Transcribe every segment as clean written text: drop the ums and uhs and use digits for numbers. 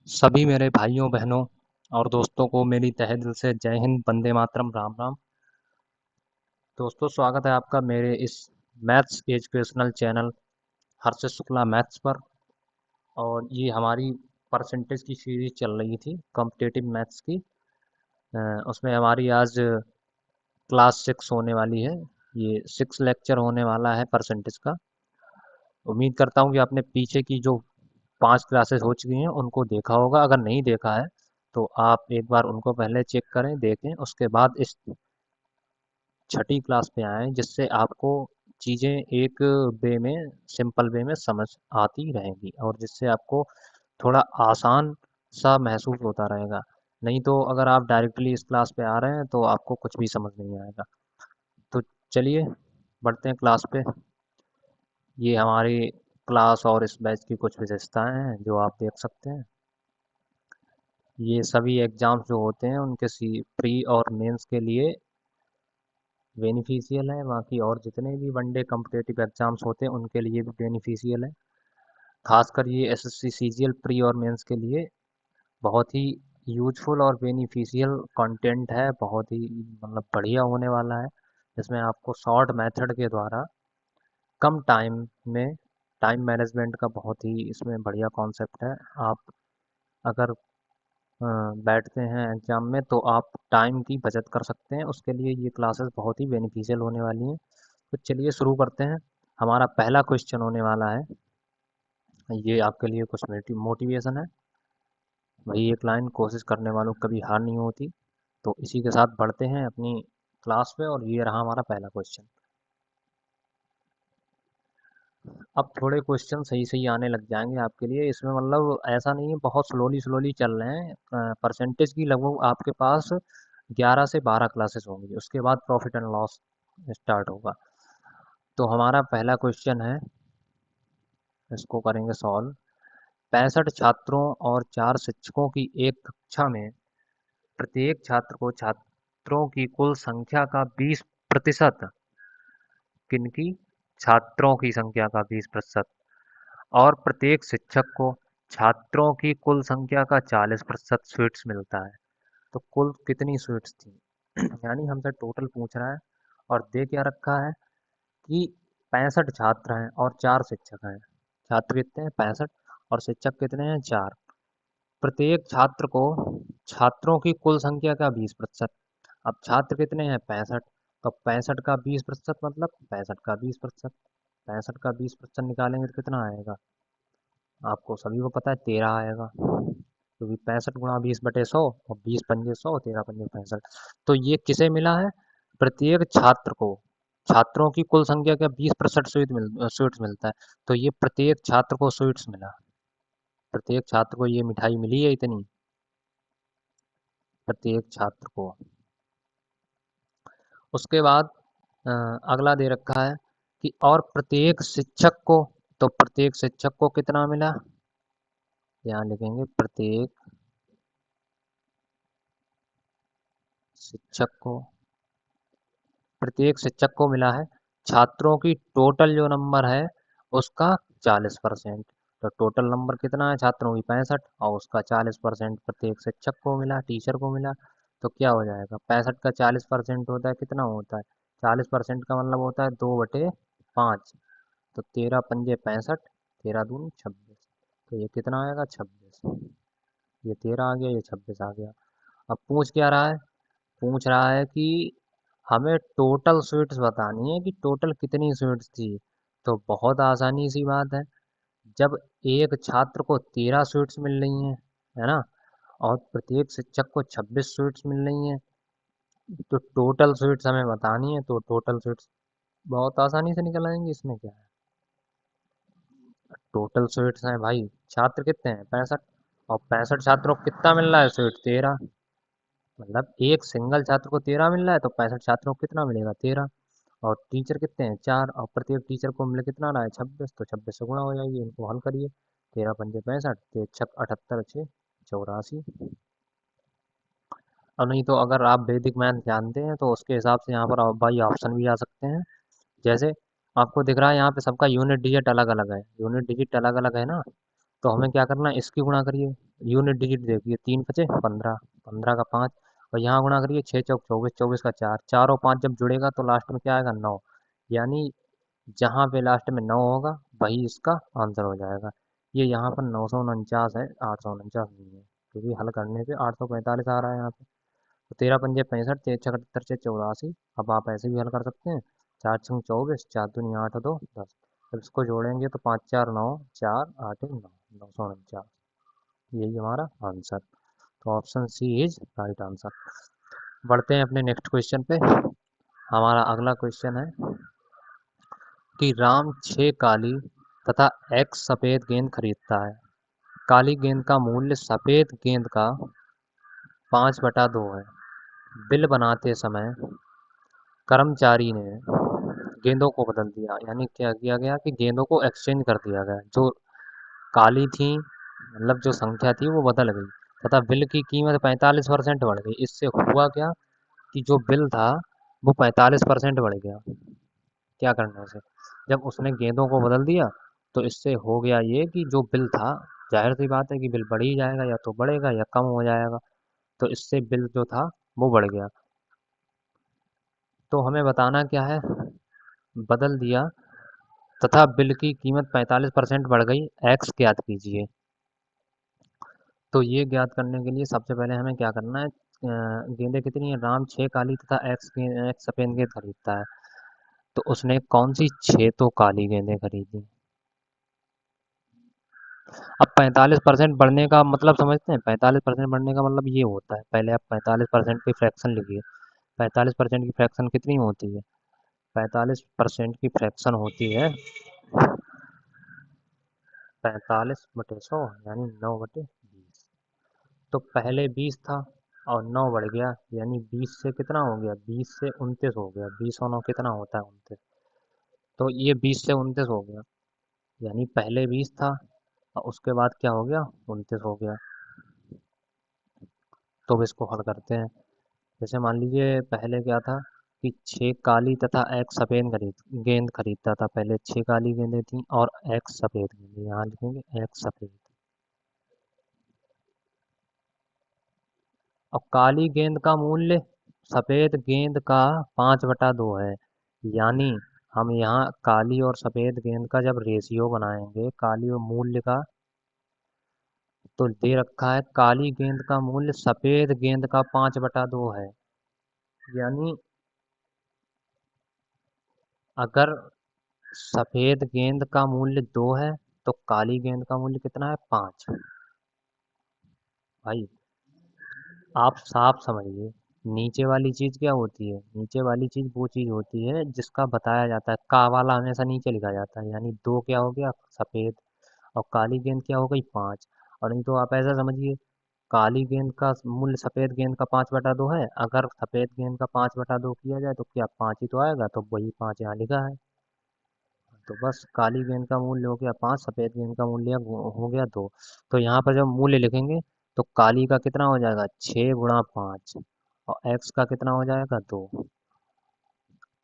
सभी मेरे भाइयों बहनों और दोस्तों को मेरी तहे दिल से जय हिंद, वंदे मातरम, राम राम। दोस्तों, स्वागत है आपका मेरे इस मैथ्स एजुकेशनल चैनल हर्षित शुक्ला मैथ्स पर। और ये हमारी परसेंटेज की सीरीज चल रही थी कॉम्पिटिटिव मैथ्स की। उसमें हमारी आज क्लास 6 होने वाली है। ये 6 लेक्चर होने वाला है परसेंटेज का। उम्मीद करता हूँ कि आपने पीछे की जो 5 क्लासेस हो चुकी हैं उनको देखा होगा। अगर नहीं देखा है तो आप एक बार उनको पहले चेक करें, देखें, उसके बाद इस छठी क्लास पे आएँ, जिससे आपको चीज़ें एक वे में, सिंपल वे में समझ आती रहेंगी और जिससे आपको थोड़ा आसान सा महसूस होता रहेगा। नहीं तो अगर आप डायरेक्टली इस क्लास पे आ रहे हैं तो आपको कुछ भी समझ नहीं आएगा। तो चलिए बढ़ते हैं क्लास पे। ये हमारी क्लास और इस बैच की कुछ विशेषताएं हैं जो आप देख सकते हैं। ये सभी एग्ज़ाम्स जो होते हैं उनके प्री और मेंस के लिए बेनिफिशियल है। बाकी और जितने भी वनडे कॉम्पिटिटिव एग्ज़ाम्स होते हैं उनके लिए भी बेनिफिशियल है। खासकर ये एसएससी सीजीएल प्री और मेंस के लिए बहुत ही यूज़फुल और बेनिफिशियल कंटेंट है। बहुत ही मतलब बढ़िया होने वाला है। इसमें आपको शॉर्ट मेथड के द्वारा कम टाइम में टाइम मैनेजमेंट का बहुत ही इसमें बढ़िया कॉन्सेप्ट है। आप अगर बैठते हैं एग्ज़ाम में तो आप टाइम की बचत कर सकते हैं। उसके लिए ये क्लासेस बहुत ही बेनिफिशियल होने वाली हैं। तो चलिए शुरू करते हैं। हमारा पहला क्वेश्चन होने वाला है। ये आपके लिए कुछ मोटिवेशन है। वही एक लाइन, कोशिश करने वालों को कभी हार नहीं होती। तो इसी के साथ बढ़ते हैं अपनी क्लास पे और ये रहा हमारा पहला क्वेश्चन। अब थोड़े क्वेश्चन सही सही आने लग जाएंगे आपके लिए। इसमें मतलब ऐसा नहीं है बहुत स्लोली स्लोली चल रहे हैं। परसेंटेज की लगभग आपके पास 11 से 12 क्लासेस होंगी, उसके बाद प्रॉफिट एंड लॉस स्टार्ट होगा। तो हमारा पहला क्वेश्चन है, इसको करेंगे सॉल्व। 65 छात्रों और 4 शिक्षकों की एक कक्षा में प्रत्येक छात्र को छात्रों की कुल संख्या का 20% किनकी, छात्रों की संख्या का 20% और प्रत्येक शिक्षक को छात्रों की कुल संख्या का 40% स्वीट्स मिलता है। तो कुल कितनी स्वीट्स थी? यानी हमसे टोटल पूछ रहा है और दे क्या रखा है कि 65 छात्र हैं और 4 शिक्षक हैं। छात्र कितने हैं? 65। और शिक्षक कितने हैं? 4। प्रत्येक छात्र को छात्रों की कुल संख्या का 20%। अब छात्र कितने हैं? 65। तो 65 का 20% मतलब 65 का 20%। 65 का 20% निकालेंगे तो कितना आएगा? आपको सभी को पता है 13 आएगा, क्योंकि 65 × 20/100 और 20 पंजे 100, 13 पंजे 65। तो ये किसे मिला है? प्रत्येक छात्र को छात्रों की कुल संख्या का 20% स्वीट्स मिलता है। तो ये प्रत्येक छात्र को स्वीट्स मिला। प्रत्येक छात्र को ये मिठाई मिली है इतनी, प्रत्येक छात्र को। उसके बाद अगला दे रखा है कि और प्रत्येक शिक्षक को, तो प्रत्येक शिक्षक को कितना मिला? यहाँ लिखेंगे प्रत्येक शिक्षक को, प्रत्येक शिक्षक को मिला है छात्रों की टोटल जो नंबर है उसका 40%। तो टोटल नंबर कितना है छात्रों की? 65 और उसका 40% प्रत्येक शिक्षक को मिला, टीचर को मिला। तो क्या हो जाएगा? 65 का 40% होता है, कितना होता है? 40% का मतलब होता है 2/5। तो 13 पंजे 65, 13 दूनी 26। तो ये कितना आएगा? 26। ये 13 आ गया, ये 26 आ गया। अब पूछ क्या रहा है? पूछ रहा है कि हमें टोटल स्वीट्स बतानी है कि टोटल कितनी स्वीट्स थी। तो बहुत आसानी सी बात है। जब एक छात्र को 13 स्वीट्स मिल रही हैं, है ना, और प्रत्येक शिक्षक को 26 स्वीट्स मिल रही हैं, तो टोटल स्वीट्स हमें बतानी है। तो टोटल स्वीट्स बहुत आसानी से निकल आएंगे। इसमें क्या है? टोटल स्वीट्स हैं भाई, छात्र कितने हैं? 65। और 65 छात्रों को कितना मिल रहा है स्वीट? 13। मतलब एक सिंगल छात्र को 13 मिल रहा है, तो 65 छात्रों को कितना मिलेगा? 13। और टीचर कितने हैं? 4। और प्रत्येक टीचर को मिले कितना रहा है? 26। तो 26 से गुणा हो जाएगी। इनको हल करिए। 13 पंजे 65, 3 छक 78 6 84। और नहीं तो अगर आप वैदिक मैथ जानते हैं तो उसके हिसाब से यहाँ पर भाई ऑप्शन भी आ सकते हैं। जैसे आपको दिख रहा है यहाँ पे सबका यूनिट डिजिट अलग अलग है, यूनिट डिजिट अलग अलग है ना। तो हमें क्या करना है, इसकी गुणा करिए, यूनिट डिजिट देखिए, 3×5 = 15, 15 का 5, और यहाँ गुणा करिए 6×4 = 24, 24 का 4, 4 और 5 जब जुड़ेगा तो लास्ट में क्या आएगा, 9। यानी जहाँ पे लास्ट में 9 होगा वही इसका आंसर हो जाएगा। ये यहाँ पर 949 है, 849 नहीं है, क्योंकि हल करने पे 845 आ रहा है यहाँ पे। तो 13×5 = 65, 13×6 = 74, 84। अब आप ऐसे भी हल कर सकते हैं, 4×6 = 24, 4×2 = 8, 2 10। जब इसको जोड़ेंगे तो 5×4 = 9, 4×8 = 9, 949। यही हमारा आंसर। तो option C is right answer. बढ़ते हैं अपने नेक्स्ट क्वेश्चन पे। हमारा अगला क्वेश्चन है कि राम 6 काली तथा x सफेद गेंद खरीदता है। काली गेंद का मूल्य सफेद गेंद का 5/2 है। बिल बनाते समय कर्मचारी ने गेंदों को बदल दिया, यानी क्या किया गया कि गेंदों को एक्सचेंज कर दिया गया, जो काली थी मतलब जो संख्या थी वो बदल गई, तथा बिल की कीमत 45% बढ़ गई। इससे हुआ क्या कि जो बिल था वो 45% बढ़ गया। क्या करने से, जब उसने गेंदों को बदल दिया तो इससे हो गया ये कि जो बिल था, जाहिर सी बात है कि बिल बढ़ ही जाएगा, या तो बढ़ेगा या कम हो जाएगा। तो इससे बिल जो था वो बढ़ गया। तो हमें बताना क्या है, बदल दिया तथा बिल की कीमत 45% बढ़ गई, एक्स ज्ञात कीजिए। तो ये ज्ञात करने के लिए सबसे पहले हमें क्या करना है, गेंदें कितनी है, राम 6 काली तथा एक्स सफेद गेंद खरीदता है। तो उसने कौन सी 6 तो काली गेंदें खरीदी। अब 45% बढ़ने का मतलब समझते हैं, 45% बढ़ने का मतलब ये होता है, पहले आप 45% की फ्रैक्शन लिखिए। 45% की फ्रैक्शन कितनी होती है, 45% की फ्रैक्शन होती है 45/100, यानी 9/20। तो पहले 20 था और 9 बढ़ गया, यानी 20 से कितना हो गया, 20 से 29 हो गया, 20 और 9 कितना होता है, 29। तो ये 20 से 29 हो गया, यानी पहले 20 था और उसके बाद क्या हो गया, 29 हो गया। तो अब इसको हल करते हैं। जैसे मान लीजिए पहले क्या था कि 6 काली तथा एक सफ़ेद गेंद खरीदता था। पहले 6 काली गेंदें थीं और एक सफ़ेद गेंद, यहाँ लिखेंगे एक सफ़ेद। और काली गेंद का मूल्य सफ़ेद गेंद का 5/2 है। यानी हम यहाँ काली और सफ़ेद गेंद का जब रेशियो बनाएंगे, काली और मूल्य का, तो दे रखा है काली गेंद का मूल्य सफ़ेद गेंद का 5/2 है। यानी अगर सफ़ेद गेंद का मूल्य 2 है तो काली गेंद का मूल्य कितना है, 5। भाई आप साफ समझिए, नीचे वाली चीज़ क्या होती है, नीचे वाली चीज़ वो चीज़ होती है जिसका बताया जाता है, का वाला हमेशा नीचे लिखा जाता है। यानी 2 क्या हो गया, सफ़ेद, और काली गेंद क्या हो गई, 5। और नहीं तो आप ऐसा समझिए, काली गेंद का मूल्य सफ़ेद गेंद का 5/2 है, अगर सफ़ेद गेंद का 5/2 किया जाए तो क्या 5 ही तो आएगा, तो वही 5 यहाँ लिखा है। तो बस काली गेंद का मूल्य हो गया 5, सफ़ेद गेंद का मूल्य हो गया 2। तो यहाँ पर जब मूल्य लिखेंगे तो काली का कितना हो जाएगा, 6×5, और एक्स का कितना हो जाएगा, 2।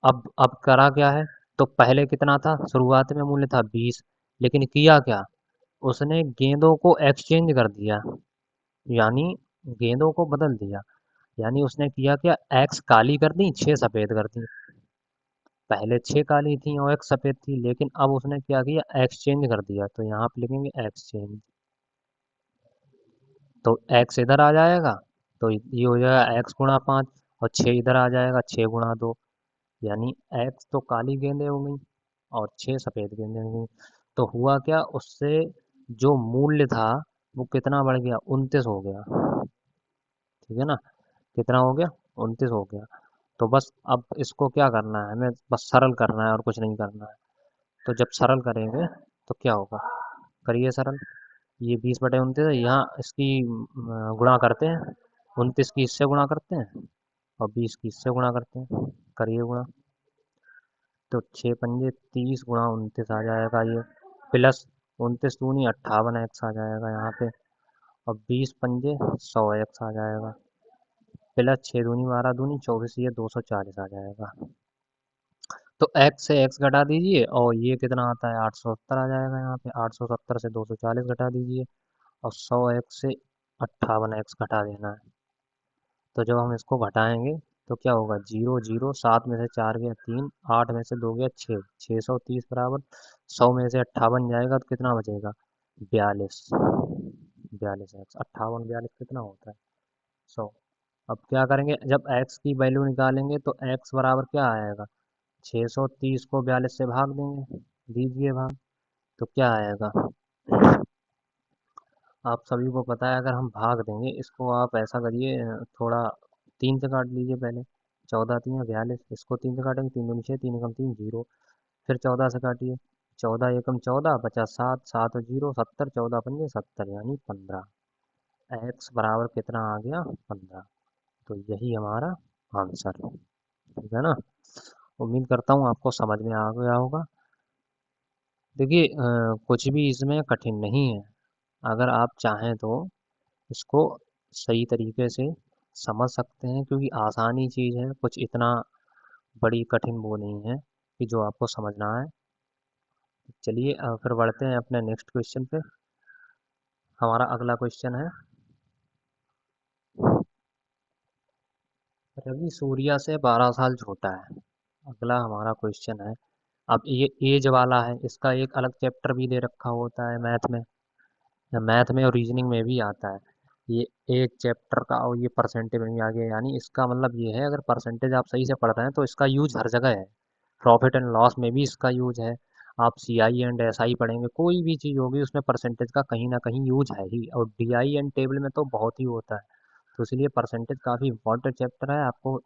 अब करा क्या है, तो पहले कितना था, शुरुआत में मूल्य था 20, लेकिन किया क्या, उसने गेंदों को एक्सचेंज कर दिया, यानी गेंदों को बदल दिया। यानी उसने किया क्या, एक्स काली कर दी, 6 सफ़ेद कर दी। पहले 6 काली थी और एक सफ़ेद थी, लेकिन अब उसने क्या किया, एक्सचेंज कर दिया। तो यहाँ पे लिखेंगे एक्सचेंज। तो एक्स इधर आ जाएगा, तो ये हो जाएगा x×5, और 6 इधर आ जाएगा, 6×2। यानी एक्स तो काली गेंदें हो गई और 6 सफ़ेद गेंदें हो गई। तो हुआ क्या, उससे जो मूल्य था वो कितना बढ़ गया, 29 हो गया। ठीक है ना, कितना हो गया, 29 हो गया। तो बस अब इसको क्या करना है, हमें बस सरल करना है और कुछ नहीं करना है। तो जब सरल करेंगे तो क्या होगा, करिए सरल। ये 20/29 है, यहाँ इसकी गुणा करते हैं, 29 की इससे गुणा करते हैं और 20 की इससे गुणा करते हैं। करिए गुणा, तो 6×5 = 30 गुणा 29 आ जाएगा ये, प्लस 29×2 = 58 एक्स आ जाएगा यहाँ पे, और 20×5 = 100 एक्स आ जाएगा, प्लस 6×2 = 12×2 = 24, ये 240 आ जाएगा। तो x से x घटा दीजिए और ये कितना आता है 870 आ जाएगा यहाँ पे। 870 से 240 घटा दीजिए और 100x से 58x घटा देना है। तो जब हम इसको घटाएंगे तो क्या होगा, जीरो जीरो, 7 में से 4 गया 3, 8 में से 2 गया 6, 630 बराबर 100 में से 58 जाएगा तो कितना बचेगा 42। 42x 58 42 कितना होता है 100। अब क्या करेंगे, जब x की वैल्यू निकालेंगे तो x बराबर क्या आएगा, 630 को 42 से भाग देंगे, दीजिए भाग, तो क्या आएगा, आप सभी को पता है अगर हम भाग देंगे इसको, आप ऐसा करिए थोड़ा, 3 से काट लीजिए पहले, 14 3 42, इसको 3 से काटेंगे, 3 दूनी 6, 3 एकम 3 जीरो, फिर 14 से काटिए, 14 एकम 14 बचा 7, 7 और जीरो 70, 14 पंजे 70 यानी 15। एक्स बराबर कितना आ गया 15। तो यही हमारा आंसर है, ठीक है ना। उम्मीद करता हूँ आपको समझ में आ गया होगा। देखिए कुछ भी इसमें कठिन नहीं है, अगर आप चाहें तो इसको सही तरीके से समझ सकते हैं, क्योंकि आसानी चीज़ है, कुछ इतना बड़ी कठिन वो नहीं है कि जो आपको समझना है। चलिए फिर बढ़ते हैं अपने नेक्स्ट क्वेश्चन पे। हमारा अगला क्वेश्चन है, रवि सूर्या से 12 साल छोटा है। अगला हमारा क्वेश्चन है, अब ये एज वाला है, इसका एक अलग चैप्टर भी दे रखा होता है मैथ में, या मैथ में और रीजनिंग में भी आता है। ये एक चैप्टर का और ये परसेंटेज में भी आ गया, यानी इसका मतलब ये है, अगर परसेंटेज आप सही से पढ़ रहे हैं तो इसका यूज हर जगह है। प्रॉफिट एंड लॉस में भी इसका यूज है। आप सी आई एंड एस आई पढ़ेंगे, कोई भी चीज़ होगी उसमें परसेंटेज का कहीं ना कहीं यूज है ही, और डी आई एंड टेबल में तो बहुत ही होता है। तो इसलिए परसेंटेज काफ़ी इंपॉर्टेंट चैप्टर है, आपको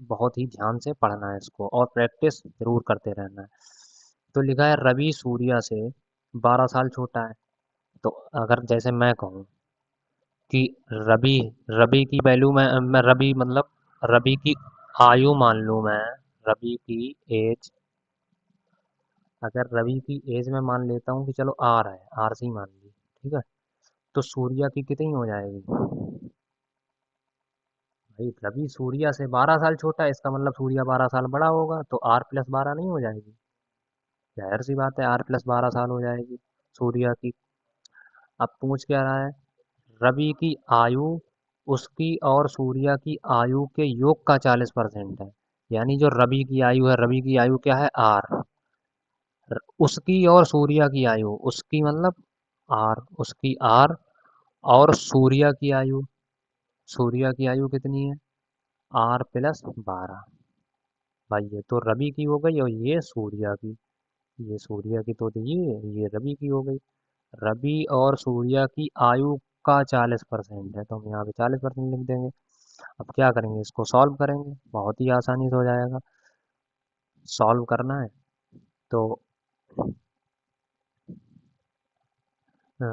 बहुत ही ध्यान से पढ़ना है इसको, और प्रैक्टिस जरूर करते रहना है। तो लिखा है रवि सूर्या से 12 साल छोटा है। तो अगर जैसे मैं कहूँ कि रवि, रवि की वैल्यू मैं रवि मतलब रवि की आयु मान लूँ मैं, रवि की एज, अगर रवि की एज में मान लेता हूँ कि चलो आर है, आर से ही मान ली, ठीक है। तो सूर्या की कितनी हो जाएगी, भाई रवि सूर्या से 12 साल छोटा है, इसका मतलब सूर्या 12 साल बड़ा होगा, तो आर प्लस 12 नहीं हो जाएगी, जाहिर सी बात है आर प्लस 12 साल हो जाएगी सूर्या की। अब पूछ क्या रहा है, रवि की आयु उसकी और सूर्या की आयु के योग का 40% है। यानी जो रवि की आयु है, रवि की आयु क्या है आर, उसकी और सूर्या की आयु, उसकी मतलब आर, उसकी आर, और सूर्या की आयु, सूर्या की आयु कितनी है आर प्लस 12। भाई ये तो रवि की हो गई और ये सूर्या की, ये सूर्या की तो ये रवि की हो गई। रवि और सूर्या की आयु का 40% है, तो हम यहाँ पे 40% लिख देंगे। अब क्या करेंगे, इसको सॉल्व करेंगे, बहुत ही आसानी से हो जाएगा। सॉल्व करना है तो अ,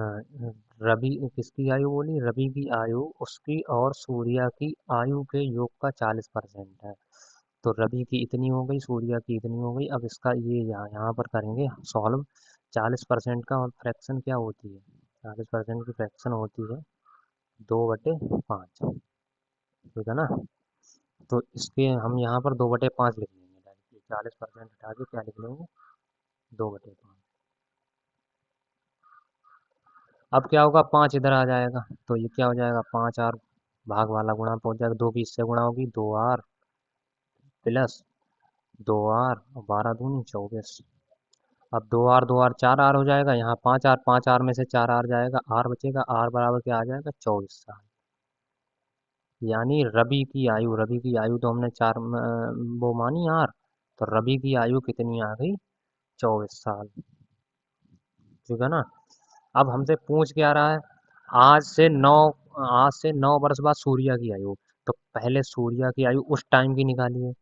रवि किसकी आयु बोली, रवि की आयु उसकी और सूर्या की आयु के योग का 40% है। तो रवि की इतनी हो गई, सूर्या की इतनी हो गई। अब इसका ये यहाँ पर करेंगे सॉल्व। 40% का फ्रैक्शन क्या होती है, 40% की फ्रैक्शन होती है 2/5, ठीक है ना। तो इसके हम यहाँ पर 2/5 लिख लेंगे डायरेक्टली, 40% हटा के क्या लिख लेंगे 2/5। अब क्या होगा, 5 इधर आ जाएगा, तो ये क्या हो जाएगा 5 आर, भाग वाला गुणा पहुंच जाएगा, 2 की इससे गुणा होगी 2 आर प्लस 2 आर, 12 दूनी 24। अब 2 आर 4 आर हो जाएगा, यहाँ 5 आर, 5 आर में से 4 आर जाएगा, आर बचेगा, आर बराबर क्या आ जाएगा 24 साल। यानी रवि की आयु, रवि की आयु तो हमने वो मानी आर, तो रवि की आयु कितनी आ गई 24 साल, ठीक है ना। अब हमसे पूछ क्या रहा है, आज से 9 वर्ष बाद सूर्या की आयु। तो पहले सूर्या की आयु उस टाइम की निकालिए,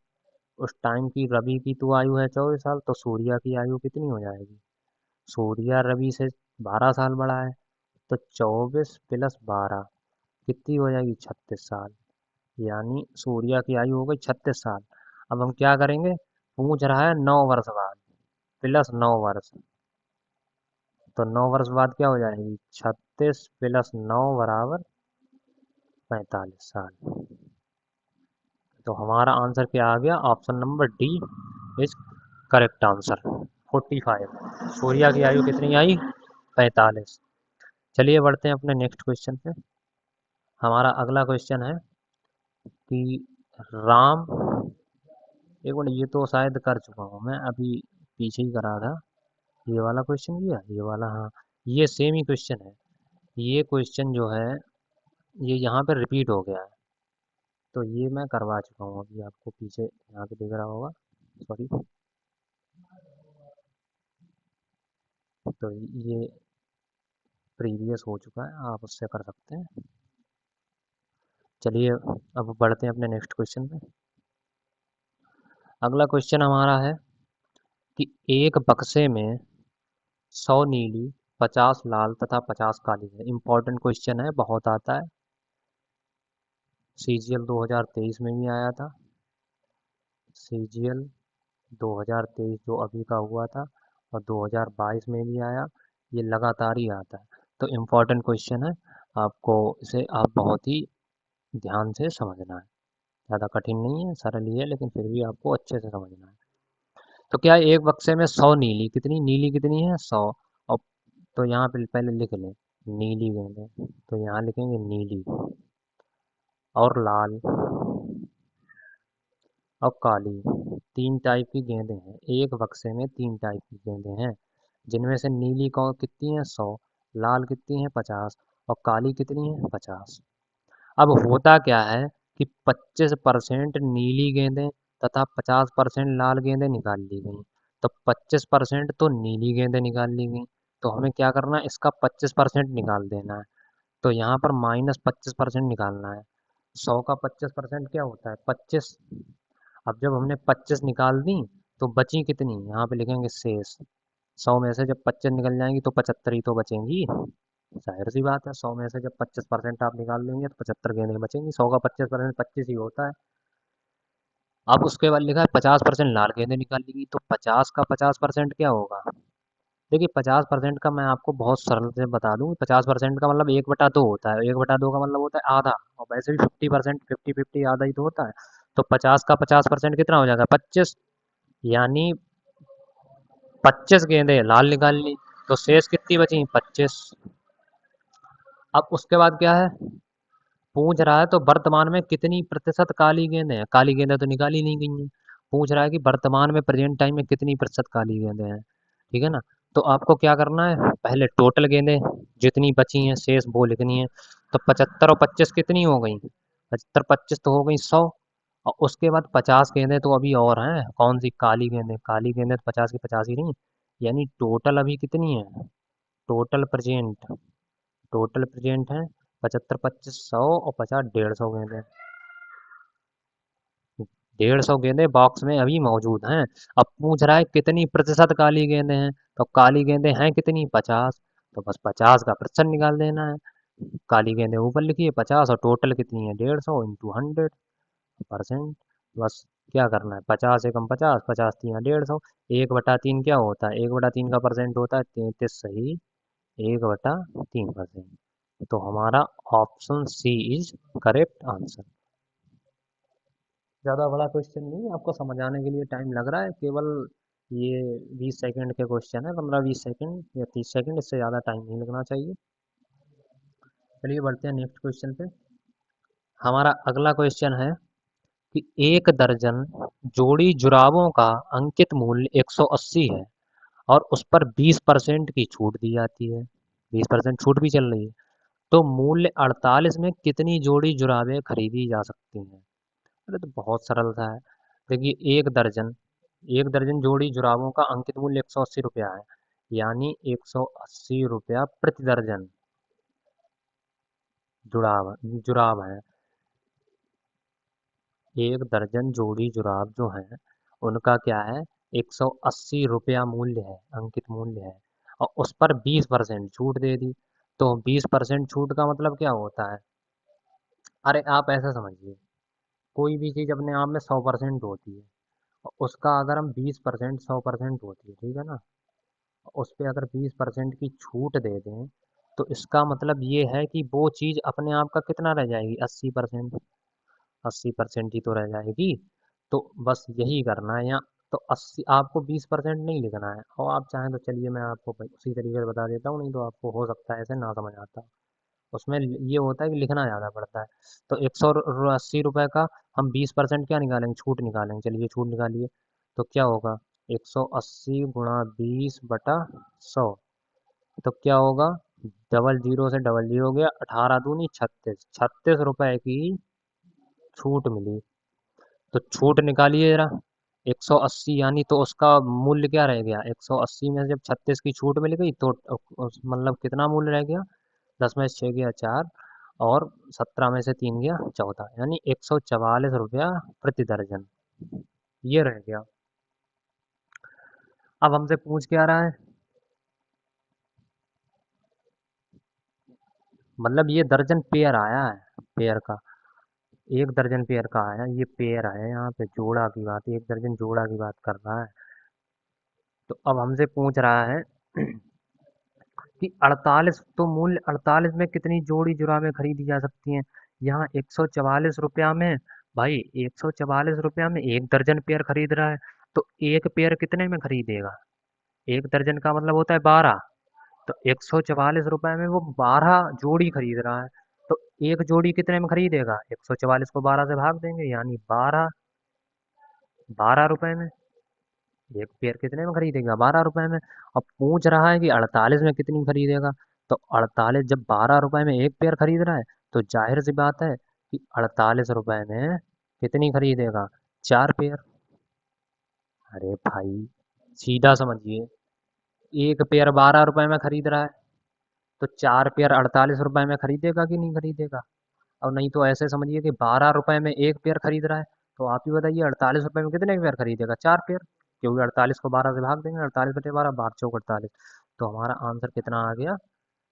उस टाइम की रवि की तो आयु है 24 साल, तो सूर्या की आयु कितनी हो जाएगी, सूर्या रवि से 12 साल बड़ा है, तो 24 + 12 कितनी हो जाएगी 36 साल। यानी सूर्या की आयु हो गई 36 साल। अब हम क्या करेंगे, पूछ रहा है 9 वर्ष बाद प्लस 9 वर्ष, तो 9 वर्ष बाद क्या हो जाएगी 36 + 9 बराबर 45 साल। तो हमारा आंसर क्या आ गया, option number D is correct answer. 45। Surya की आयु कितनी आई? 45। चलिए बढ़ते हैं अपने नेक्स्ट क्वेश्चन पे। हमारा अगला क्वेश्चन है कि राम, एक मिनट, ये तो शायद कर चुका हूँ मैं अभी, पीछे ही करा था। ये वाला क्वेश्चन किया, ये वाला, हाँ, ये सेम ही क्वेश्चन है। ये क्वेश्चन जो है ये यहाँ पे रिपीट हो गया है, तो ये मैं करवा चुका हूँ अभी आपको, पीछे यहाँ पे दिख रहा होगा, सॉरी। तो ये प्रीवियस हो चुका है, आप उससे कर सकते हैं। चलिए अब बढ़ते हैं अपने नेक्स्ट क्वेश्चन पे। अगला क्वेश्चन हमारा है कि एक बक्से में 100 नीली, 50 लाल तथा 50 काली है। इंपॉर्टेंट क्वेश्चन है, बहुत आता है, सीजीएल 2023 में भी आया था, सीजीएल 2023 जो अभी का हुआ था, और 2022 में भी आया, ये लगातार ही आता है। तो इम्पॉर्टेंट क्वेश्चन है, आपको इसे आप बहुत ही ध्यान से समझना है। ज़्यादा कठिन नहीं है, सरल ही है, लेकिन फिर भी आपको अच्छे से समझना है। तो क्या है, एक बक्से में 100 नीली, कितनी नीली कितनी है? 100। और तो यहाँ पे पहले लिख लें, नीली गेंदें, तो यहाँ लिखेंगे नीली, और लाल और काली, तीन टाइप की गेंदें हैं। एक बक्से में तीन टाइप की गेंदें हैं, जिनमें से नीली कौन कितनी है? 100, लाल कितनी है? 50, और काली कितनी है? 50। अब होता क्या है कि 25% नीली गेंदें तथा 50% लाल गेंदें निकाल ली गई। तो 25% तो नीली गेंदें निकाल ली गई, तो हमें क्या करना है, इसका 25% निकाल देना है। तो यहाँ पर -25% निकालना है। 100 का 25% क्या होता है? 25। अब जब हमने 25 निकाल दी, तो बची कितनी? यहाँ पे लिखेंगे शेष। 100 में से जब 25 निकल जाएंगी तो 75 ही तो बचेंगी। जाहिर सी बात है, 100 में से जब 25% आप निकाल देंगे तो 75 गेंदें बचेंगी। 100 का 25% 25 ही होता है। अब उसके बाद लिखा है 50% लाल गेंदें निकाल ली गई, तो 50 का 50% क्या होगा? देखिए 50% का मैं आपको बहुत सरल से बता दूं, 50% का मतलब 1/2 होता है। 1/2 का मतलब होता है आधा, और वैसे भी 50%, 50-50 आधा ही तो होता है। तो 50 का 50% कितना हो जाएगा? 25। यानी 25 गेंदें लाल निकाल ली, तो शेष कितनी बची? 25। अब उसके बाद क्या है, पूछ रहा है तो वर्तमान में कितनी प्रतिशत काली गेंदें हैं? काली गेंदें तो निकाली नहीं गई हैं। पूछ रहा है कि वर्तमान में प्रेजेंट टाइम में कितनी प्रतिशत काली गेंदें हैं, ठीक है ना। तो आपको क्या करना है, पहले टोटल गेंदें जितनी बची हैं शेष वो लिखनी है। तो 75 और 25 कितनी हो गई? 75 25 तो हो गई 100। और उसके बाद 50 गेंदें तो अभी और हैं, कौन सी? काली गेंदें। काली गेंदें तो 50 की 50 ही नहीं, यानी टोटल अभी कितनी है? टोटल प्रेजेंट, टोटल प्रेजेंट है 75 25 100, और 50 150 गेंदें। 150 गेंदें बॉक्स में अभी मौजूद हैं। अब पूछ रहा है कितनी प्रतिशत काली गेंदें हैं, तो काली गेंदें हैं कितनी? 50। तो बस 50 का प्रतिशत निकाल देना है। काली गेंदें ऊपर लिखिए 50, और टोटल कितनी है? 150 इंटू 100%। बस क्या करना है, 50 एकम 50, 50 तिया 150। 1/3 क्या होता है? 1/3 का परसेंट होता है 33, सही, 1/3%। तो हमारा option C is correct answer. ज़्यादा बड़ा क्वेश्चन नहीं है, आपको समझाने के लिए टाइम लग रहा है केवल, ये 20 सेकंड के क्वेश्चन है, 15-20 सेकंड या 30 सेकंड, इससे ज़्यादा टाइम नहीं लगना चाहिए। चलिए बढ़ते हैं नेक्स्ट क्वेश्चन पे। हमारा अगला क्वेश्चन है कि एक दर्जन जोड़ी जुराबों का अंकित मूल्य 180 है, और उस पर 20% की छूट दी जाती है। 20% छूट भी चल रही है। तो मूल्य 48 में कितनी जोड़ी जुराबें खरीदी जा सकती हैं? अरे तो बहुत सरल सा है। देखिए एक दर्जन जोड़ी जुराबों का अंकित मूल्य 180 रुपया है, यानी 180 रुपया प्रति दर्जन जुराब जुराब है। एक दर्जन जोड़ी जुराब जो है, उनका क्या है, 180 रुपया मूल्य है, अंकित मूल्य है, और उस पर 20% छूट दे दी। तो 20% छूट का मतलब क्या होता है? अरे आप ऐसा समझिए, कोई भी चीज़ अपने आप में 100% होती है, और उसका अगर हम 20%, 100% होती है, ठीक है ना, उस पे अगर 20% की छूट दे दें, तो इसका मतलब ये है कि वो चीज़ अपने आप का कितना रह जाएगी? 80%। 80% ही तो रह जाएगी। तो बस यही करना है यहाँ, तो 80 आपको 20% नहीं लिखना है, और आप चाहें तो चलिए मैं आपको उसी तरीके से बता देता हूँ, नहीं तो आपको हो सकता है ऐसे ना समझ आता। उसमें ये होता है कि लिखना ज़्यादा पड़ता है। तो 180 रुपये का हम 20% क्या निकालेंगे, छूट निकालेंगे। चलिए छूट निकालिए, तो क्या होगा, 180 × 20/100। तो क्या होगा, डबल जीरो से डबल जीरो हो गया, 18 दूनी 36, 36 रुपए की छूट मिली। तो छूट निकालिए जरा, 180 यानी, तो उसका मूल्य क्या रह गया, 180 में से जब 36 की छूट मिल गई तो मतलब कितना मूल्य रह गया, 10 में से 6 गया 4, और 17 में से 3 गया 14, यानी 144 रुपया प्रति दर्जन, ये रह गया। अब हमसे पूछ क्या रहा है, मतलब ये दर्जन पेयर आया है, पेयर का, एक दर्जन पेयर का आया, ये पेयर आया यहाँ पे, जोड़ा की बात, एक दर्जन जोड़ा की बात कर रहा है। तो अब हमसे पूछ रहा है कि 48, तो मूल्य 48 में कितनी जोड़ी जुराबें खरीदी जा सकती हैं। यहाँ 144 रुपया में, भाई 144 रुपया में एक दर्जन पेयर खरीद रहा है, तो एक पेयर कितने में खरीदेगा, एक दर्जन का मतलब होता है 12, तो 144 रुपये में वो 12 जोड़ी खरीद रहा है, तो एक जोड़ी कितने में खरीदेगा, 144 को 12 से भाग देंगे, यानी 12 रुपए में एक पेयर कितने में खरीदेगा, 12 रुपए में। अब पूछ रहा है कि 48 में कितनी खरीदेगा, तो 48 जब 12 रुपए में एक पेयर खरीद रहा है, तो जाहिर सी बात है कि 48 रुपए में कितनी खरीदेगा, 4 पेयर। अरे भाई सीधा समझिए, एक पेयर 12 रुपए में खरीद रहा है, तो 4 पेयर 48 रुपए में खरीदेगा कि नहीं खरीदेगा। और नहीं तो ऐसे समझिए कि 12 रुपए में एक पेयर खरीद रहा है, तो आप ही बताइए 48 रुपए में कितने पेयर खरीदेगा, 4 पेयर, क्योंकि 48 को 12 से भाग देंगे, 48/12, 12×4 = 48, तो हमारा आंसर कितना आ गया,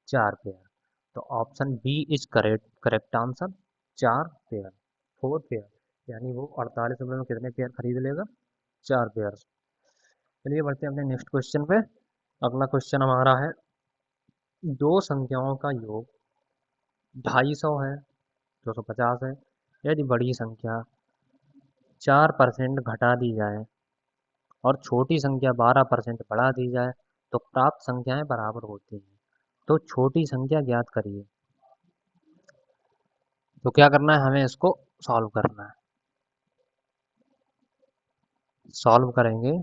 4 पेयर। तो option B is correct, correct answer, 4 pair, 4 pair, यानी वो 48 रुपये में कितने पेयर खरीद लेगा, 4 पेयर। चलिए बढ़ते हैं अपने नेक्स्ट क्वेश्चन पे। अगला क्वेश्चन हमारा है, दो संख्याओं का योग 250 है, 250 है, यदि बड़ी संख्या 4% घटा दी जाए और छोटी संख्या 12% बढ़ा दी जाए, तो प्राप्त संख्याएं बराबर होती हैं। तो छोटी संख्या ज्ञात करिए। तो क्या करना है, हमें इसको सॉल्व करना है। सॉल्व करेंगे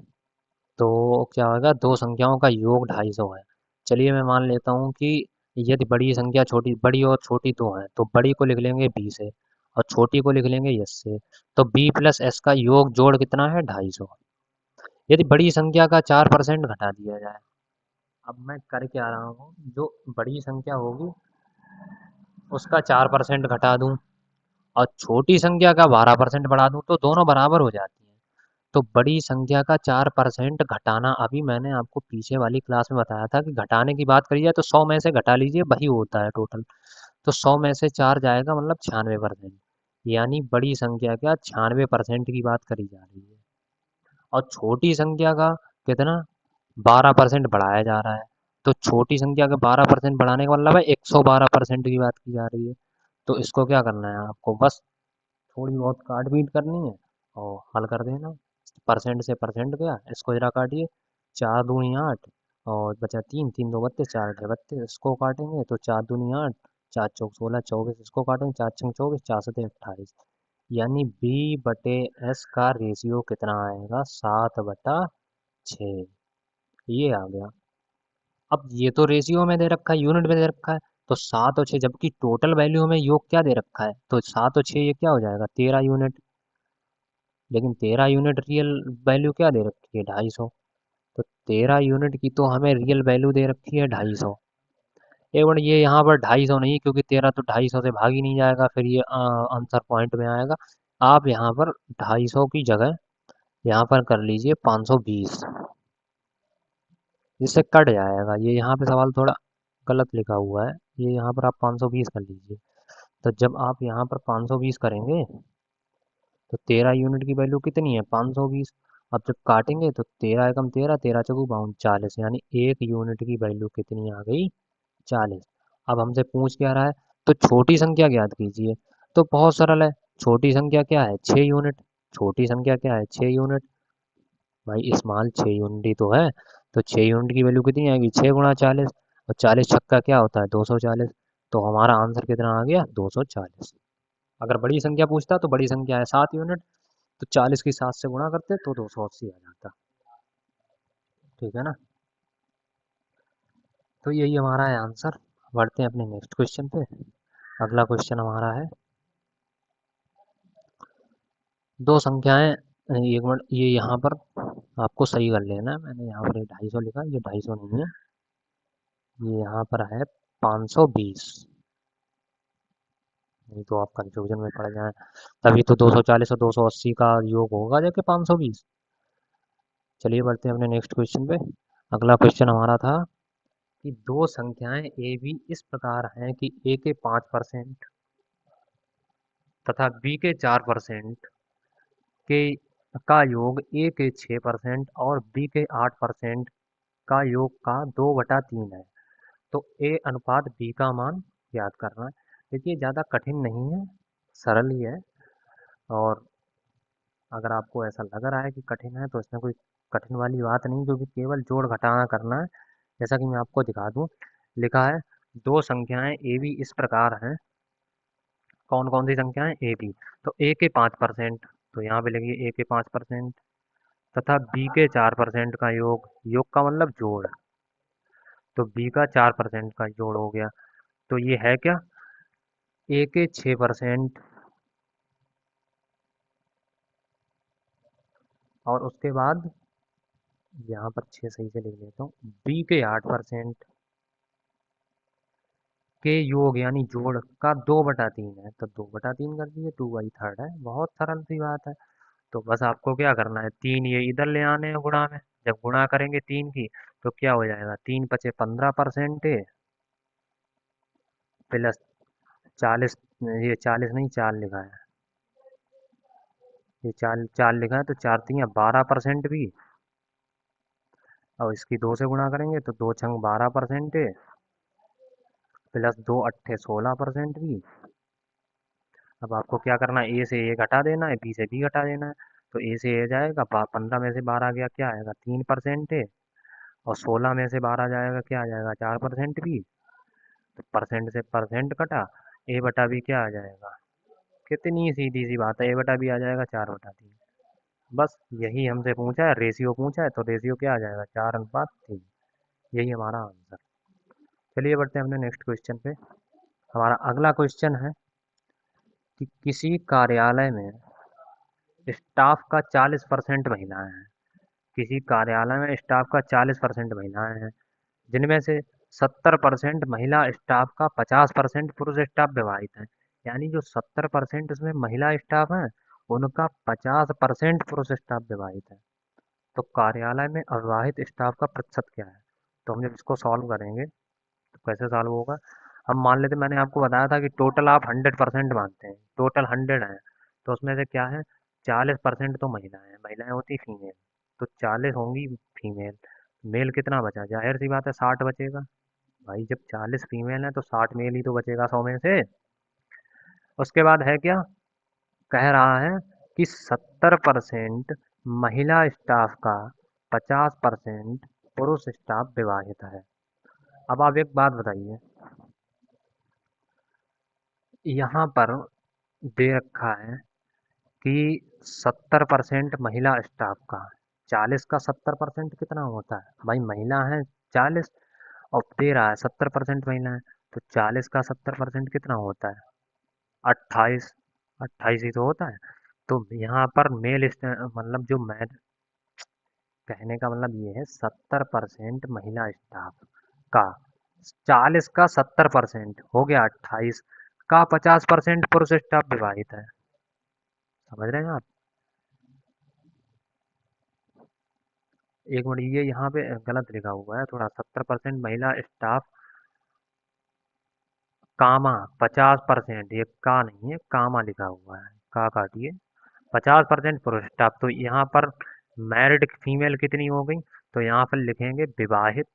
तो क्या होगा, दो संख्याओं का योग 250 है। चलिए मैं मान लेता हूँ कि यदि बड़ी संख्या छोटी, बड़ी और छोटी दो हैं, तो बड़ी को लिख लेंगे 20 से और छोटी को लिख लेंगे 10 से। तो b+s का योग जोड़ कितना है, 250। यदि बड़ी संख्या का 4% घटा दिया जाए, अब मैं कर क्या रहा हूँ, जो बड़ी संख्या होगी उसका 4% घटा दूँ और छोटी संख्या का 12% बढ़ा दूँ, तो दोनों बराबर हो जाती हैं। तो बड़ी संख्या का 4% घटाना, अभी मैंने आपको पीछे वाली क्लास में बताया था कि घटाने की बात करी जाए तो 100 में से घटा लीजिए, वही होता है टोटल। तो 100 में से 4 जाएगा, मतलब 96%, यानी बड़ी संख्या का 96% की बात करी जा रही है। और छोटी संख्या का कितना, 12% बढ़ाया जा रहा है। तो छोटी संख्या का 12% बढ़ाने का मतलब है 112% की बात की जा रही है। तो इसको क्या करना है आपको, बस थोड़ी बहुत काट पीट करनी है और हल कर देना। परसेंट से परसेंट गया, इसको जरा काटिए, 4 दूनी 8 और बचा 3, 3 2 32, 4 8 32, इसको काटेंगे तो 4 दूनी 8, 4 चौक 16, 24, इसको काटेंगे, 4 6 24, 4 7 28, यानी b/s का रेशियो कितना आएगा, 7/6, ये आ गया। अब ये तो रेशियो में दे रखा है, यूनिट में दे रखा है, तो 7 और 6, जबकि टोटल वैल्यू में योग क्या दे रखा है, तो 7 और 6 ये क्या हो जाएगा, 13 यूनिट। लेकिन 13 यूनिट रियल वैल्यू क्या दे रखी है, 250। तो 13 यूनिट की तो हमें रियल वैल्यू दे रखी है 250। एक मिनट, ये यहाँ पर 250 नहीं, क्योंकि 13 तो 250 से भाग ही नहीं जाएगा, फिर ये आंसर पॉइंट में आएगा। आप यहाँ पर 250 की जगह यहाँ पर कर लीजिए 520, जिससे कट जाएगा। ये यहाँ पे सवाल थोड़ा गलत लिखा हुआ है, ये यहाँ पर आप 520 कर लीजिए। तो जब आप यहाँ पर 520 करेंगे तो 13 यूनिट की वैल्यू कितनी है, 520। अब जब काटेंगे तो 13 एकम 13, 13 चौकू 52, 40, यानी 1 यूनिट की वैल्यू कितनी आ गई, 40। अब हमसे पूछ क्या रहा है, तो छोटी संख्या ज्ञात कीजिए। तो बहुत सरल है, छोटी संख्या क्या है, 6 यूनिट। छोटी संख्या क्या है, 6 यूनिट। भाई स्मॉल 6 यूनिट ही तो है, तो 6 यूनिट की वैल्यू कितनी आएगी, 6 × 40, और 40 छक्का क्या होता है 240। तो हमारा आंसर कितना आ गया 240। अगर बड़ी संख्या पूछता तो बड़ी संख्या है 7 यूनिट, तो 40 की 7 से गुणा करते तो 280 आ जाता। ठीक है ना। तो यही हमारा है आंसर। बढ़ते हैं अपने नेक्स्ट क्वेश्चन पे। अगला क्वेश्चन हमारा है, दो संख्याएं, एक मिनट, ये यहाँ पर आपको सही कर लेना है, मैंने यहाँ पर 250 लिखा है, ये 250 नहीं है, ये यहाँ पर है 520। नहीं तो आप कंफ्यूजन में पड़ जाए, तभी तो 240 और 280 का योग होगा जाके 520। चलिए बढ़ते हैं अपने नेक्स्ट क्वेश्चन पे। अगला क्वेश्चन हमारा था कि दो संख्याएं ए बी इस प्रकार हैं कि ए के 5% तथा बी के 4% के का योग ए के 6% और बी के 8% का योग का 2/3 है। तो ए अनुपात बी का मान याद करना है। देखिए ज़्यादा कठिन नहीं है, सरल ही है। और अगर आपको ऐसा लग रहा है कि कठिन है तो इसमें कोई कठिन वाली बात नहीं, जो कि केवल जोड़ घटाना करना है। जैसा कि मैं आपको दिखा दूं, लिखा है दो संख्याएं ए बी इस प्रकार हैं। कौन कौन सी संख्याएं, ए बी। तो ए के 5%, तो यहाँ पे लिखिए ए के 5% तथा बी के 4% का योग, योग का मतलब जोड़, तो बी का 4% का जोड़ हो गया। तो ये है क्या, ए के 6% और उसके बाद यहाँ पर 6 सही से लिख देता हूँ, बी के 8% के योग यानी जोड़ का 2/3 है। तो 2/3 कर दिए, 2/3 है, बहुत सरल सी बात है। तो बस आपको क्या करना है, 3 ये इधर ले आने हैं गुणा में। जब गुणा करेंगे 3 की, तो क्या हो जाएगा, 3×5 = 15% प्लस 40, ये 40 नहीं 4 लिखा है, ये 4 4 लिखा है, तो 4×3 = 12% भी। और इसकी 2 से गुणा करेंगे तो 2×6 = 12% प्लस 2×8 = 16% भी। अब आपको क्या करना है, ए से ए घटा देना है, बी से बी घटा देना है। तो ए से ए जाएगा, 15 में से 12 गया, क्या आएगा 3% और 16 में से 12 जाएगा, क्या आ जाएगा 4% भी। तो परसेंट से परसेंट कटा, ए बटा बी क्या आ जाएगा, कितनी सीधी सी बात है, ए बटा बी आ जाएगा 4/3। बस यही हमसे पूछा है, रेशियो पूछा है, तो रेशियो क्या आ जाएगा 4:3। यही हमारा आंसर। चलिए बढ़ते हैं अपने नेक्स्ट क्वेश्चन पे। हमारा अगला क्वेश्चन है कि किसी कार्यालय में स्टाफ का 40% महिलाएं हैं। किसी कार्यालय में स्टाफ का 40% महिलाएं हैं, जिनमें से 70% महिला स्टाफ का 50% पुरुष स्टाफ विवाहित है। यानी जो 70% उसमें महिला स्टाफ है, उनका 50% पुरुष स्टाफ विवाहित है। तो कार्यालय में अविवाहित स्टाफ का प्रतिशत क्या है। तो हम जब इसको सॉल्व करेंगे तो कैसे सॉल्व होगा, हम मान लेते, मैंने आपको बताया था कि टोटल आप 100% मानते हैं, टोटल 100 है, तो उसमें से क्या है, 40% तो महिलाएं हैं, महिलाएं होती फीमेल, तो 40 होंगी फीमेल। मेल कितना बचा, जाहिर सी बात है 60 बचेगा। भाई जब 40 फीमेल है तो 60 मेल ही तो बचेगा 100 में से। उसके बाद है क्या, कह रहा है कि 70% महिला स्टाफ का 50% पुरुष स्टाफ विवाहित है। अब आप एक बात बताइए, यहाँ पर दे रखा है कि 70% महिला स्टाफ का, 40 का 70% कितना होता है भाई, महिला है 40, और दे रहा है 70% महिला है, तो 40 का 70% कितना होता है 28, 28 ही तो होता है। तो यहाँ पर मतलब जो मैं कहने का मतलब ये है, 70% महिला स्टाफ का, 40 का 70% हो गया 28 का, 50% पुरुष स्टाफ विवाहित है। समझ रहे हैं आप। एक मिनट, ये यहाँ पे गलत लिखा हुआ है थोड़ा, 70% महिला स्टाफ कामा 50%, ये का नहीं है, कामा लिखा हुआ है, का काटिए, 50% पुरुष स्टाफ। तो यहाँ पर मैरिड फीमेल कितनी हो गई, तो यहाँ पर लिखेंगे विवाहित,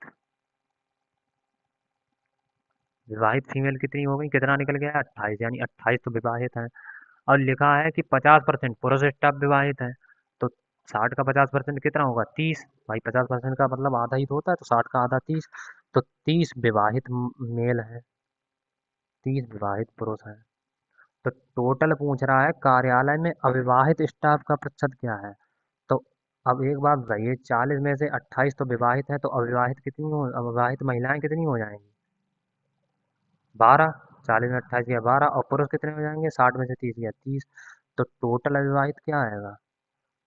विवाहित फीमेल कितनी हो गई, कितना निकल गया है 28, यानी 28 तो विवाहित है। और लिखा है कि 50% पुरुष स्टाफ विवाहित है, तो 60 का 50% कितना होगा? 30। भाई 50% का मतलब आधा ही तो होता है, तो 60 का आधा 30। तो 30 विवाहित मेल है, 30 विवाहित पुरुष है। तो टोटल पूछ रहा है कार्यालय में अविवाहित स्टाफ का प्रतिशत क्या है। तो अब एक बात बताइए, 40 में से 28 तो विवाहित है, तो अविवाहित महिलाएं कितनी हो जाएंगी? 12। 40 में 28 गया 12, और पुरुष कितने हो जाएंगे? 60 में से 30 गया 30। तो टोटल अविवाहित क्या आएगा?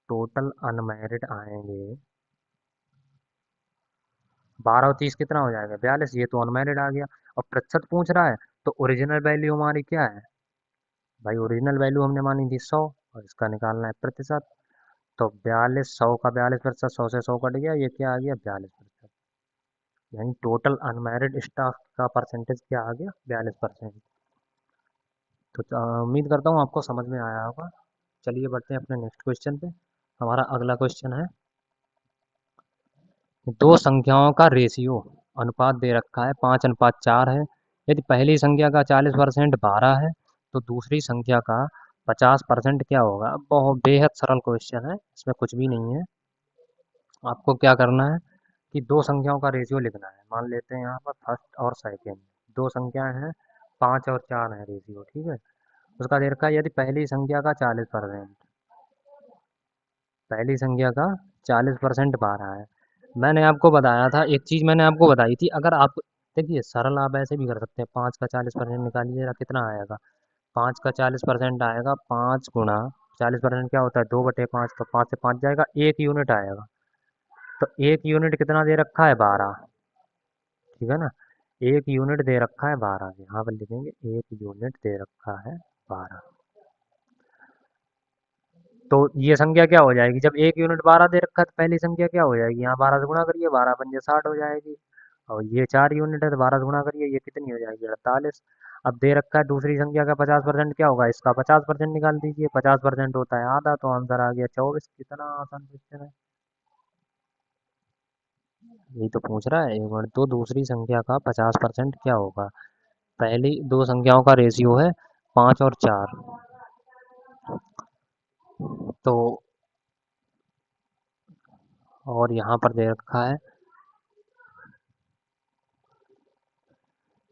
टोटल अनमैरिड आएंगे 12 और 30 कितना हो जाएगा? 42। ये तो अनमैरिड आ गया। और प्रतिशत पूछ रहा है, तो ओरिजिनल वैल्यू हमारी क्या है? भाई ओरिजिनल वैल्यू हमने मानी थी 100, और इसका निकालना है प्रतिशत। तो 42, 100 का 42%, 100 से 100 कट गया, ये क्या आ गया? 42%। यानी टोटल अनमैरिड स्टाफ का परसेंटेज क्या आ गया? 42%। तो उम्मीद करता हूँ आपको समझ में आया होगा। चलिए बढ़ते हैं अपने नेक्स्ट क्वेश्चन पे। हमारा अगला क्वेश्चन है, दो संख्याओं का रेशियो अनुपात दे रखा है 5:4 है। यदि पहली संख्या का 40% 12 है, तो दूसरी संख्या का 50% क्या होगा? बहुत बेहद सरल क्वेश्चन है, इसमें कुछ भी नहीं है। आपको क्या करना है कि दो संख्याओं का रेशियो लिखना है। मान लेते हैं यहाँ पर फर्स्ट और सेकेंड, दो संख्याएं हैं, 5 और 4 है रेशियो, ठीक है। उसका दे रखा है, यदि पहली संख्या का 40%, पहली संख्या का 40% 12 है। मैंने आपको बताया था, एक चीज़ मैंने आपको बताई थी, अगर आप देखिए सरल आप ऐसे भी कर सकते हैं, 5 का 40% निकालिएगा कितना आएगा? 5 का 40% आएगा, 5 गुणा 40% क्या होता है? 2/5। तो 5 से 5 जाएगा, 1 यूनिट आएगा। तो 1 यूनिट कितना दे रखा है? 12, ठीक है ना। 1 यूनिट दे रखा है 12, यहाँ पर लिखेंगे 1 यूनिट दे रखा है 12। तो ये संख्या क्या हो जाएगी? जब 1 यूनिट 12 दे रखा है, तो पहली संख्या क्या हो जाएगी? यहाँ 12 से गुणा करिए, 12×5 = 60 हो जाएगी। और ये 4 यूनिट है, तो 12 से गुणा करिए, ये कितनी हो जाएगी? 48। अब दे रखा है दूसरी संख्या का 50% क्या होगा? इसका 50% निकाल दीजिए, 50% होता है आधा, तो आंसर आ गया 24। कितना आसान क्वेश्चन है। यही तो पूछ रहा है, एक मिनट, तो दूसरी संख्या का 50% क्या होगा? पहली दो संख्याओं का रेशियो है 5 और 4। तो और यहाँ पर दे रखा है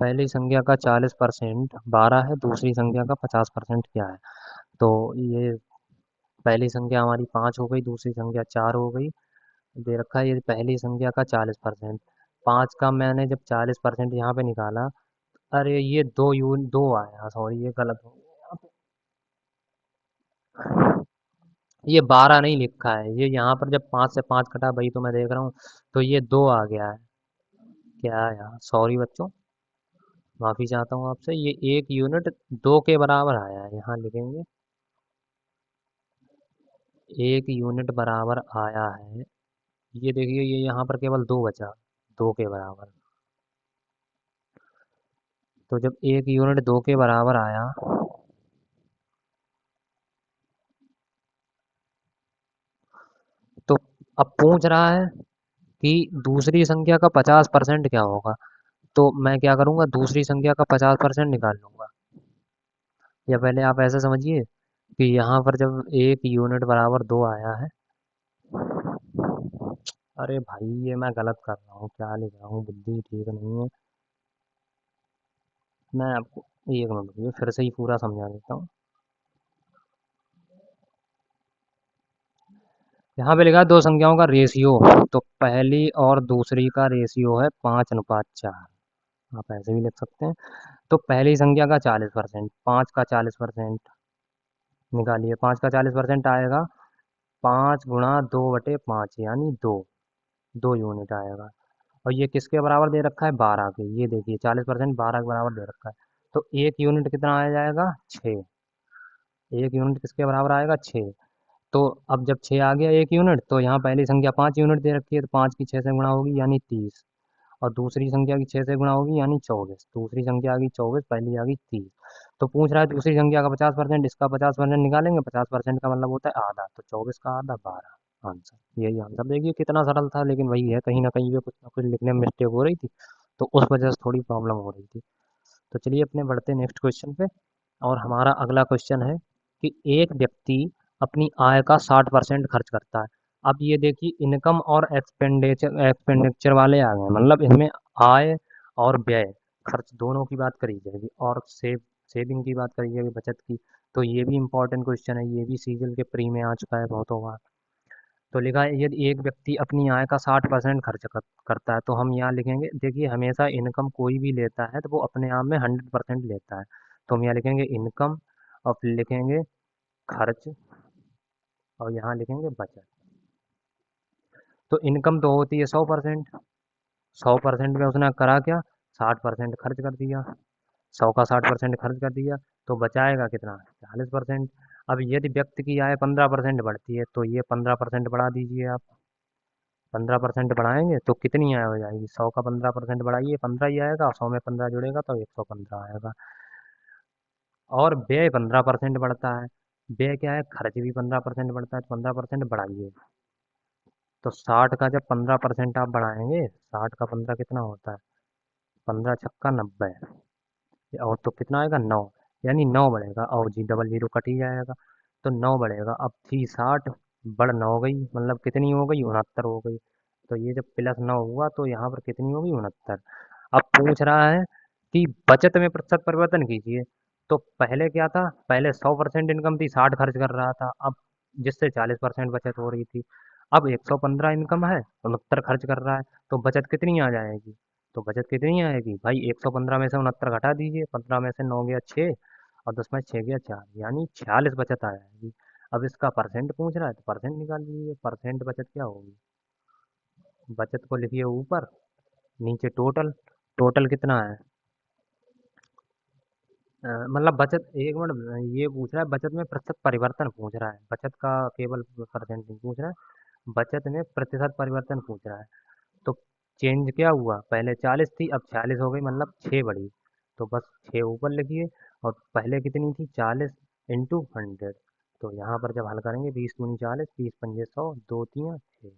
पहली संख्या का 40% 12 है, दूसरी संख्या का 50% क्या है? तो ये पहली संख्या हमारी 5 हो गई, दूसरी संख्या 4 हो गई। दे रखा है ये पहली संख्या का 40%, 5 का मैंने जब 40% यहाँ पे निकाला, अरे ये 2 आया, सॉरी ये गलत हो गया। ये 12 नहीं लिखा है, ये यहाँ पर जब 5 से 5 कटा, वही तो मैं देख रहा हूँ, तो ये 2 आ गया है। क्या यार, सॉरी बच्चों, माफ़ी चाहता हूँ आपसे। ये 1 यूनिट 2 के बराबर आया है, यहाँ लिखेंगे 1 यूनिट बराबर आया है। ये देखिए, ये यहाँ पर केवल 2 बचा, 2 के बराबर। तो जब 1 यूनिट 2 के बराबर आया, तो अब पूछ रहा है कि दूसरी संख्या का 50% क्या होगा। तो मैं क्या करूँगा, दूसरी संख्या का 50% निकाल लूँगा। या पहले आप ऐसा समझिए कि यहाँ पर जब 1 यूनिट बराबर 2 आया है, अरे भाई ये मैं गलत कर रहा हूँ, क्या लिख रहा हूँ, बुद्धि ठीक नहीं है। मैं आपको एक मिनट रुकिए, फिर से ही पूरा समझा देता हूँ। यहाँ पे लिखा है दो संख्याओं का रेशियो, तो पहली और दूसरी का रेशियो है 5:4। आप ऐसे भी लिख सकते हैं। तो पहली संख्या का 40%, 5 का 40% निकालिए, 5 का 40% आएगा 5 × 2/5, यानी 2 यूनिट आएगा। और ये किसके बराबर दे रखा है? 12 के। ये देखिए 40% 12 के बराबर दे रखा है। तो 1 यूनिट कितना आ जाएगा? 6। 1 यूनिट किसके बराबर आएगा? 6। तो अब जब 6 आ गया 1 यूनिट, तो यहाँ पहली संख्या 5 यूनिट दे रखी है, तो 5 की 6 से गुणा होगी, यानी 30। और दूसरी संख्या की 6 से गुणा होगी, यानी 24। दूसरी संख्या आ गई 24, पहली आ गई 30। तो पूछ रहा है दूसरी संख्या का 50%, इसका 50% निकालेंगे, 50% का मतलब होता है आधा, तो 24 का आधा 12। आंसर, यही आंसर। देखिए कितना सरल था, लेकिन वही है, कहीं ना कहीं पे कुछ ना कुछ लिखने में मिस्टेक हो रही थी, तो उस वजह से थोड़ी प्रॉब्लम हो रही थी। तो चलिए अपने बढ़ते नेक्स्ट क्वेश्चन पे। और हमारा अगला क्वेश्चन है कि एक व्यक्ति अपनी आय का 60% खर्च करता है। अब ये देखिए इनकम और एक्सपेंडिचर वाले आ गए, मतलब इसमें आय और व्यय, खर्च दोनों की बात करी जाएगी, और सेविंग की बात करी जाएगी, बचत की। तो ये भी इंपॉर्टेंट क्वेश्चन है, ये भी सीजीएल के प्री में आ चुका है बहुतों बार। तो लिखा है यदि एक व्यक्ति अपनी आय का 60% खर्च करता है, तो हम यहाँ लिखेंगे, देखिए हमेशा इनकम कोई भी लेता है तो वो अपने आप में 100% लेता है। तो हम यहाँ लिखेंगे इनकम, और फिर लिखेंगे खर्च, और यहाँ लिखेंगे बचत। तो इनकम तो होती है 100%, 100% में उसने करा क्या, 60% खर्च कर दिया, 100 का 60% खर्च कर दिया, तो बचाएगा कितना, 40%। अब यदि व्यक्ति की आय 15% बढ़ती है, तो ये 15% बढ़ा दीजिए आप, 15% बढ़ाएंगे तो कितनी आय हो जाएगी, 100 का 15% बढ़ाइए, 15 ही आएगा, 100 में 15 जुड़ेगा तो 115 आएगा। और व्यय 15% बढ़ता है, व्यय क्या है, खर्च भी 15% बढ़ता है, तो 15% बढ़ाइए। तो 60 का जब 15% आप बढ़ाएंगे, 60 का 15 कितना होता है, 15 छक्का 90, और तो कितना आएगा 9, यानी 9 बढ़ेगा, और जी डबल जीरो कट ही जाएगा, तो 9 बढ़ेगा। अब थी 60, बढ़ 9 गई, मतलब कितनी हो गई, 69 हो गई। तो ये जब +9 हुआ तो यहाँ पर कितनी होगी, 69। अब पूछ रहा है कि बचत में प्रतिशत परिवर्तन कीजिए। तो पहले क्या था, पहले 100% इनकम थी, 60 खर्च कर रहा था, अब जिससे 40% बचत हो रही थी। अब 115 इनकम है, 69 खर्च कर रहा है, तो बचत कितनी आ जाएगी, तो बचत कितनी आएगी भाई, 115 में से 69 घटा दीजिए, 15 में से 9 गया 6, और 10 में 6 गया 4, यानी 46 बचत आ जाएगी। अब इसका परसेंट पूछ रहा है, तो परसेंट निकाल लीजिए, परसेंट बचत क्या होगी, बचत को लिखिए ऊपर, नीचे टोटल, टोटल कितना है, मतलब बचत, एक मिनट, ये पूछ रहा है बचत में प्रतिशत परिवर्तन पूछ रहा है, बचत का केवल परसेंट नहीं पूछ रहा है, बचत में प्रतिशत परिवर्तन पूछ रहा है। तो चेंज क्या हुआ, पहले 40 थी, अब 46 हो गई, मतलब 6 बढ़ी, तो बस 6 ऊपर लिखिए, और पहले कितनी थी, 40 इंटू 100। तो यहाँ पर जब हल करेंगे, 20 दूनी 40, 20 पंजे 100, 2 3 6,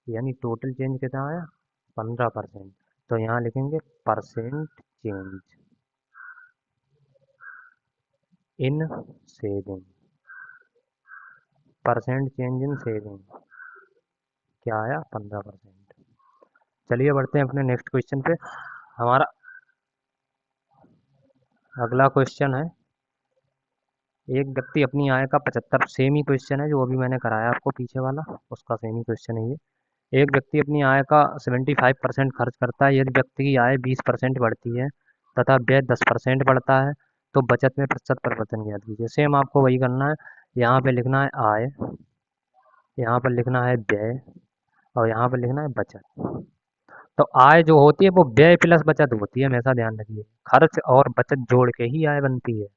यानी टोटल चेंज कितना आया, 15%। तो यहाँ लिखेंगे percent change in saving, percent change in saving क्या आया, 15%। चलिए बढ़ते हैं अपने नेक्स्ट क्वेश्चन पे। हमारा अगला क्वेश्चन है, एक व्यक्ति अपनी आय का 75, सेम ही क्वेश्चन है जो अभी मैंने कराया आपको पीछे वाला, उसका सेम ही क्वेश्चन है ये। एक व्यक्ति अपनी आय का 75% खर्च करता है, यदि व्यक्ति की आय 20% बढ़ती है तथा व्यय 10% बढ़ता है, तो बचत में प्रतिशत परिवर्तन ज्ञात कीजिए। सेम आपको वही करना है, यहाँ पे लिखना है आय, यहाँ पर लिखना है व्यय, और यहाँ पर लिखना है बचत। तो आय जो होती है वो व्यय प्लस बचत होती है, हमेशा ध्यान रखिए, खर्च और बचत जोड़ के ही आय बनती है।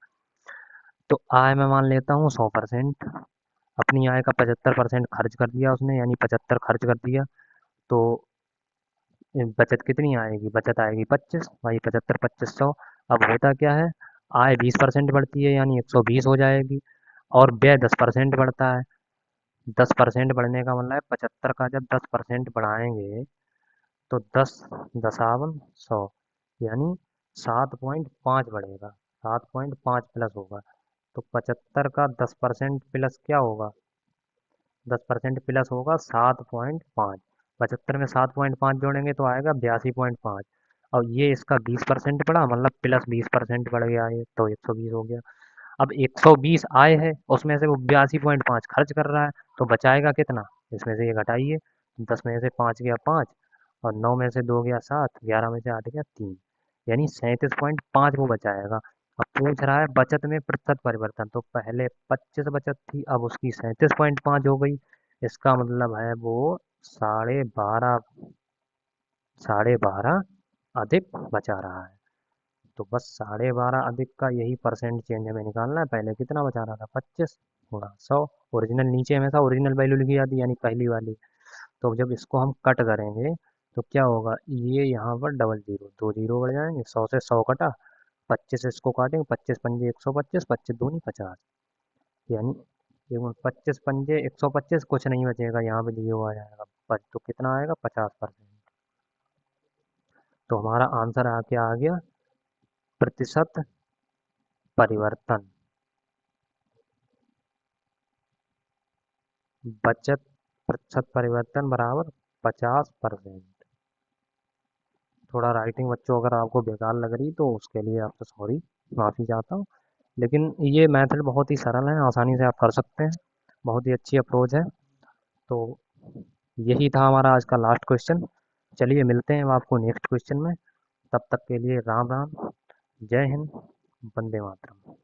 तो आय मैं मान लेता हूँ 100%, अपनी आय का 75% खर्च कर दिया उसने, यानी 75 खर्च कर दिया, तो बचत कितनी आएगी, बचत आएगी 25, भाई 75 2500। अब होता क्या है, आय 20% बढ़ती है, यानी 120 हो जाएगी, और व्यय 10% बढ़ता है, 10% बढ़ने का मतलब है 75 का जब 10% बढ़ाएंगे, तो 10 दसावन 100, यानी 7.5 बढ़ेगा, 7.5 प्लस होगा। तो 75 का 10% प्लस क्या होगा, 10% प्लस होगा 7.5, 75 में 7.5 जोड़ेंगे तो आएगा 82.5, और ये इसका 20% बढ़ा, मतलब प्लस 20% बढ़ गया, ये तो 120 हो गया। अब 120 आय है, उसमें से वो 82.5 खर्च कर रहा है, तो बचाएगा कितना, इसमें से ये घटाइए, 10 में से 5 गया 5, और 9 में से 2 गया 7, 11 में से 8 गया 3, यानी 37.5 वो बचाएगा। अब पूछ रहा है बचत में प्रतिशत परिवर्तन, तो पहले 25 बचत थी, अब उसकी 37.5 हो गई, इसका मतलब है वो 12.5, 12.5 अधिक बचा रहा है। तो बस 12.5 अधिक का यही परसेंट चेंज हमें निकालना है, पहले कितना बचा रहा था, 25 गुणा 100, ओरिजिनल नीचे हमेशा ओरिजिनल वैल्यू लिखी जाती है, यानी पहली वाली। तो जब इसको हम कट करेंगे तो क्या होगा, ये यहाँ पर डबल जीरो, 2 जीरो बढ़ जाएंगे, 100 से 100 कटा, 25 इसको काटेंगे, 25 पंजे 125, 25 दूनी 50, यानी 25 पंजे 125, कुछ नहीं बचेगा, यहाँ पे जीरो आ जाएगा, तो कितना आएगा, 50%। तो हमारा आंसर क्या आ गया, प्रतिशत परिवर्तन बचत प्रतिशत परिवर्तन बराबर 50%। थोड़ा राइटिंग बच्चों अगर आपको बेकार लग रही तो उसके लिए आपसे सॉरी, माफ़ी चाहता हूँ। लेकिन ये मेथड बहुत ही सरल है, आसानी से आप कर सकते हैं, बहुत ही अच्छी अप्रोच है। तो यही था हमारा आज का लास्ट क्वेश्चन। चलिए मिलते हैं आपको नेक्स्ट क्वेश्चन में। तब तक के लिए राम राम, जय हिंद, वंदे मातरम।